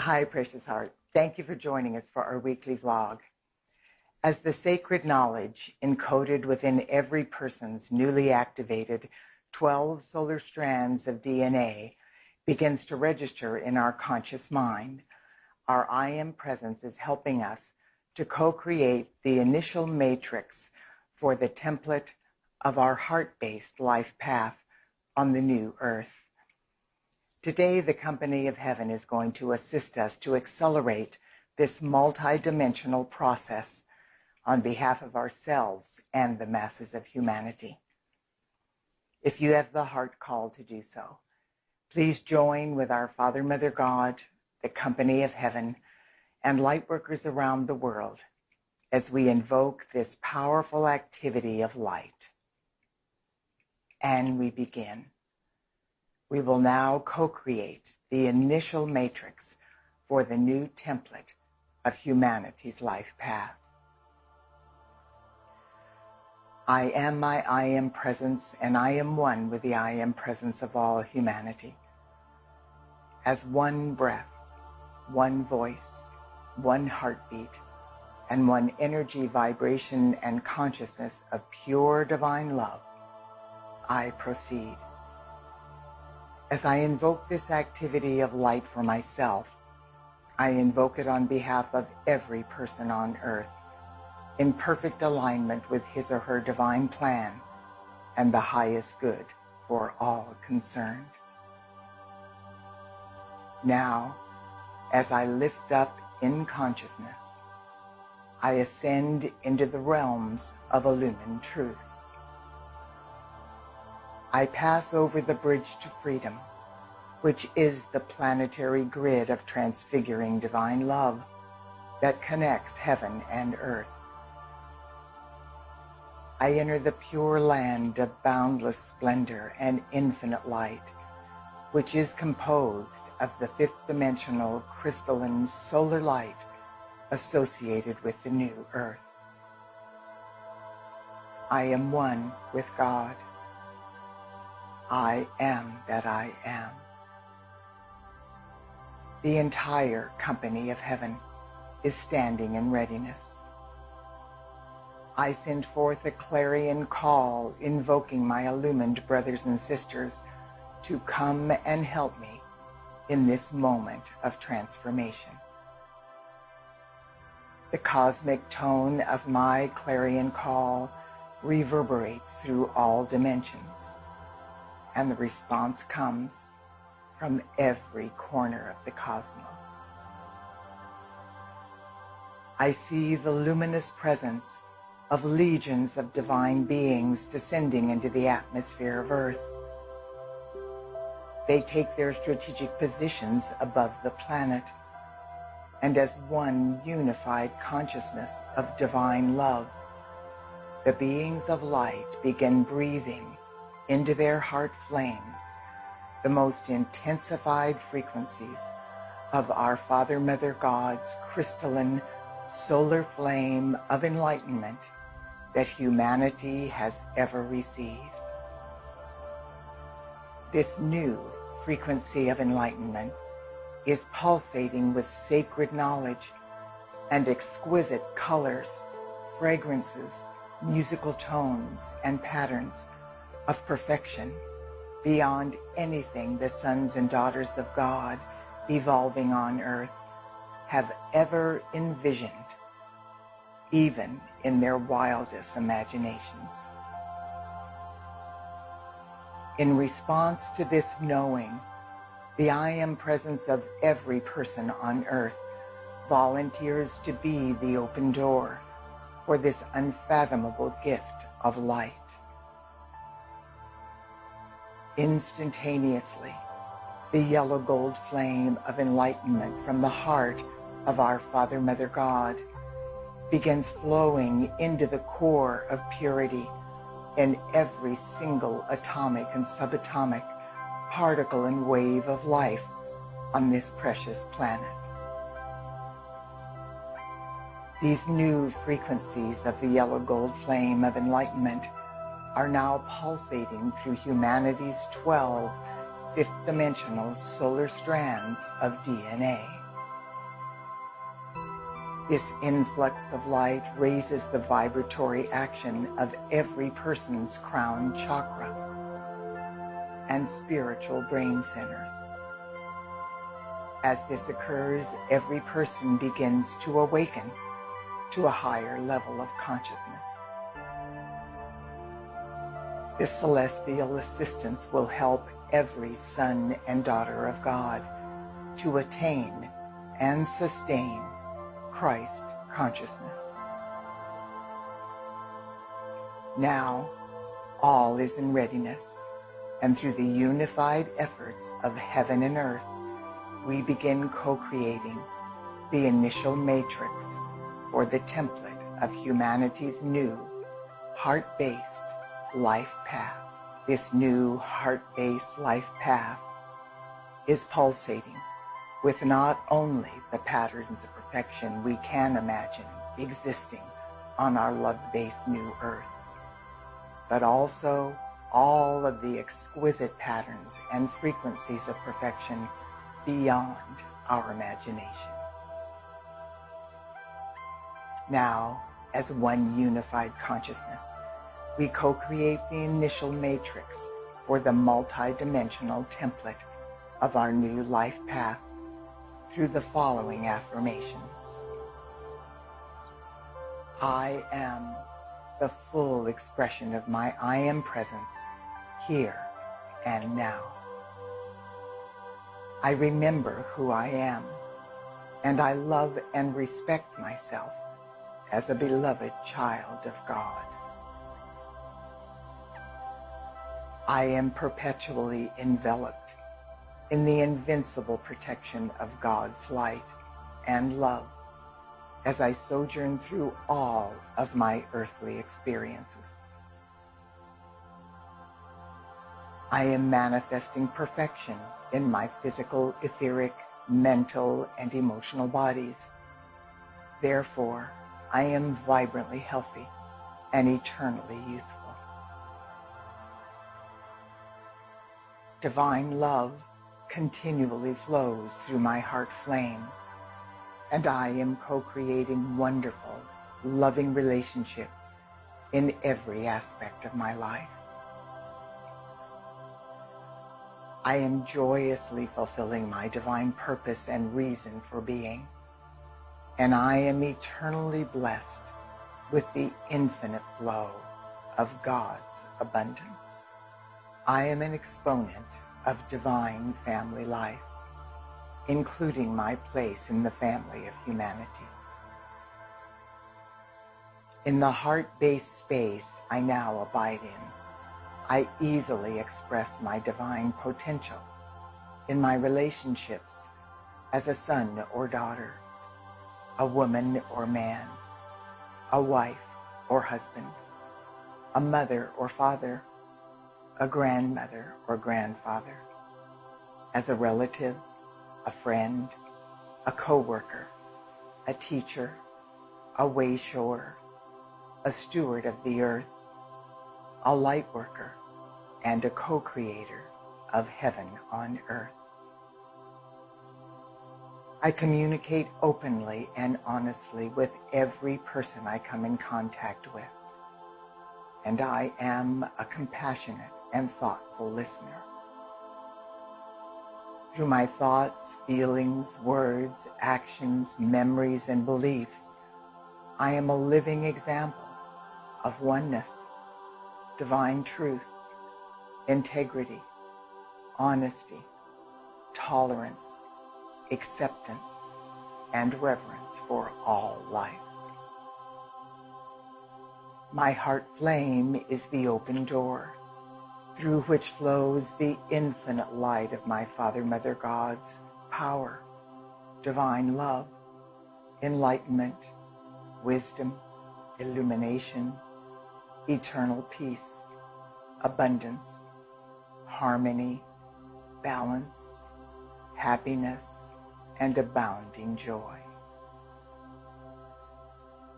Hi, precious heart. Thank you for joining us for our weekly vlog. As the sacred knowledge encoded within every person's newly activated 12 solar strands of DNA begins to register in our conscious mind, our I Am presence is helping us to co-create the initial matrix for the template of our heart-based life path on the new earth. Today, the Company of Heaven is going to assist us to accelerate this multidimensional process on behalf of ourselves and the masses of humanity. If you have the heart call to do so, please join with our Father, Mother, God, the Company of Heaven, and lightworkers around the world as we invoke this powerful activity of light. And we begin. We will now co-create the initial matrix for the new template of humanity's life path. I am my I Am presence, and I am one with the I Am presence of all humanity. As one breath, one voice, one heartbeat, and one energy, vibration, and consciousness of pure divine love, I proceed. As I invoke this activity of light for myself, I invoke it on behalf of every person on earth, in perfect alignment with his or her divine plan and the highest good for all concerned. Now, as I lift up in consciousness, I ascend into the realms of illumined truth. I pass over the bridge to freedom, which is the planetary grid of transfiguring divine love that connects heaven and earth. I enter the pure land of boundless splendor and infinite light, which is composed of the fifth dimensional crystalline solar light associated with the new earth. I am one with God. I am that I am. The entire Company of Heaven is standing in readiness. I send forth a clarion call, invoking my illumined brothers and sisters to come and help me in this moment of transformation. The cosmic tone of my clarion call reverberates through all dimensions, and the response comes from every corner of the cosmos. I see the luminous presence of legions of divine beings descending into the atmosphere of Earth. They take their strategic positions above the planet, and as one unified consciousness of divine love, the beings of light begin breathing into their heart flames the most intensified frequencies of our Father, Mother, God's crystalline solar flame of enlightenment that humanity has ever received. This new frequency of enlightenment is pulsating with sacred knowledge and exquisite colors, fragrances, musical tones, and patterns of perfection beyond anything the sons and daughters of God evolving on earth have ever envisioned, even in their wildest imaginations. In response to this knowing, the I Am presence of every person on earth volunteers to be the open door for this unfathomable gift of light. Instantaneously, the yellow gold flame of enlightenment from the heart of our Father, Mother, God begins flowing into the core of purity in every single atomic and subatomic particle and wave of life on this precious planet. These new frequencies of the yellow gold flame of enlightenment are now pulsating through humanity's 12 fifth-dimensional solar strands of DNA. This influx of light raises the vibratory action of every person's crown chakra and spiritual brain centers. As this occurs, every person begins to awaken to a higher level of consciousness. This celestial assistance will help every son and daughter of God to attain and sustain Christ consciousness. Now, all is in readiness, and through the unified efforts of heaven and earth, we begin co-creating the initial matrix for the template of humanity's new heart-based life path. This new heart-based life path is pulsating with not only the patterns of perfection we can imagine existing on our love-based new earth, but also all of the exquisite patterns and frequencies of perfection beyond our imagination. Now, as one unified consciousness, we co-create the initial matrix for the multi-dimensional template of our new life path through the following affirmations. I am the full expression of my I am presence here and now. I remember who I am, and I love and respect myself as a beloved child of God. I am perpetually enveloped in the invincible protection of God's light and love as I sojourn through all of my earthly experiences. I am manifesting perfection in my physical, etheric, mental, and emotional bodies. Therefore, I am vibrantly healthy and eternally youthful. Divine love continually flows through my heart flame, and I am co-creating wonderful, loving relationships in every aspect of my life. I am joyously fulfilling my divine purpose and reason for being, and I am eternally blessed with the infinite flow of God's abundance. I am an exponent of divine family life, including my place in the family of humanity. In the heart-based space I now abide in, I easily express my divine potential in my relationships as a son or daughter, a woman or man, a wife or husband, a mother or father, a grandmother or grandfather, as a relative, a friend, a co-worker, a teacher, a wayshower, a steward of the earth, a light worker, and a co-creator of heaven on earth. I communicate openly and honestly with every person I come in contact with, and I am a compassionate and thoughtful listener. Through my thoughts, feelings, words, actions, memories, and beliefs, I am a living example of oneness, divine truth, integrity, honesty, tolerance, acceptance, and reverence for all life. My heart flame is the open door through which flows the infinite light of my Father, Mother God's power, divine love, enlightenment, wisdom, illumination, eternal peace, abundance, harmony, balance, happiness, and abounding joy.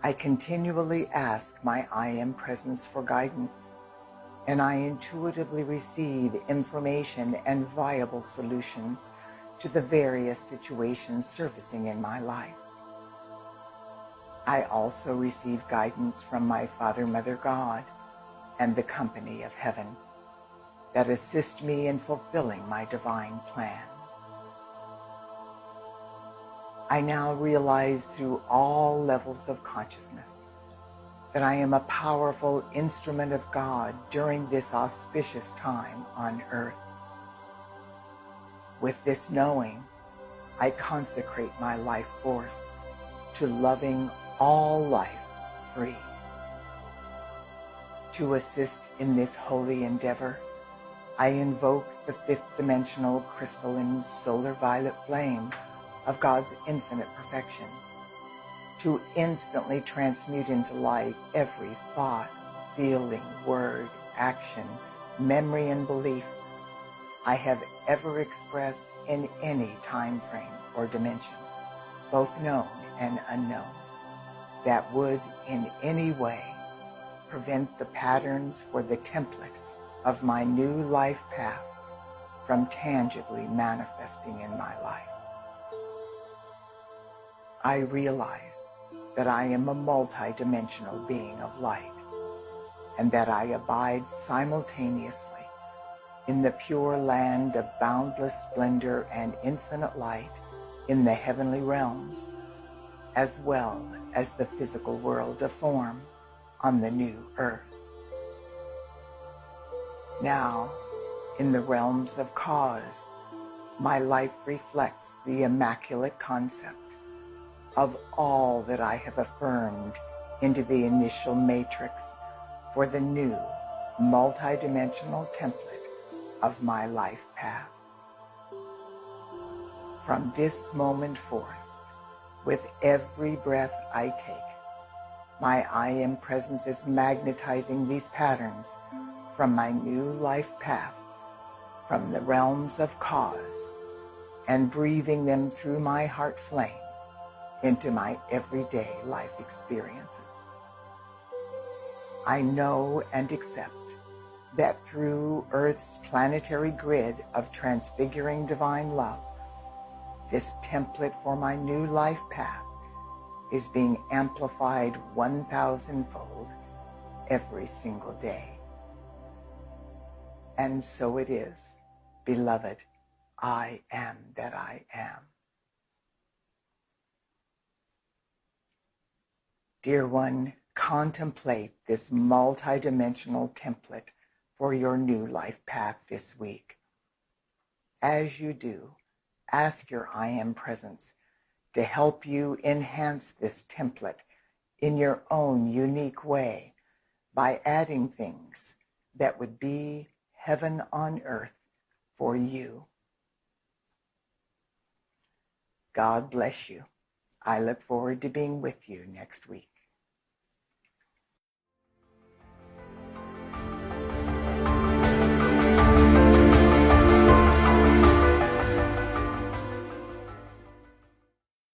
I continually ask my I Am Presence for guidance, and I intuitively receive information and viable solutions to the various situations surfacing in my life. I also receive guidance from my Father, Mother, God, and the company of heaven that assist me in fulfilling my divine plan. I now realize through all levels of consciousness that I am a powerful instrument of God during this auspicious time on earth. With this knowing, I consecrate my life force to loving all life free. To assist in this holy endeavor, I invoke the fifth dimensional crystalline solar violet flame of God's infinite perfection to instantly transmute into life every thought, feeling, word, action, memory, and belief I have ever expressed in any time frame or dimension, both known and unknown, that would in any way prevent the patterns for the template of my new life path from tangibly manifesting in my life. I realize that I am a multidimensional being of light, and that I abide simultaneously in the pure land of boundless splendor and infinite light in the heavenly realms, as well as the physical world of form on the new earth. Now, in the realms of cause, my life reflects the immaculate concept of all that I have affirmed into the initial matrix for the new multidimensional template of my life path. From this moment forth, with every breath I take, my I Am presence is magnetizing these patterns from my new life path, from the realms of cause, and breathing them through my heart flame into my everyday life experiences. I know and accept that through Earth's planetary grid of transfiguring divine love, this template for my new life path is being amplified 1,000-fold every single day. And so it is, beloved, I am that I am. Dear one, contemplate this multidimensional template for your new life path this week. As you do, ask your I Am presence to help you enhance this template in your own unique way by adding things that would be heaven on earth for you. God bless you. I look forward to being with you next week.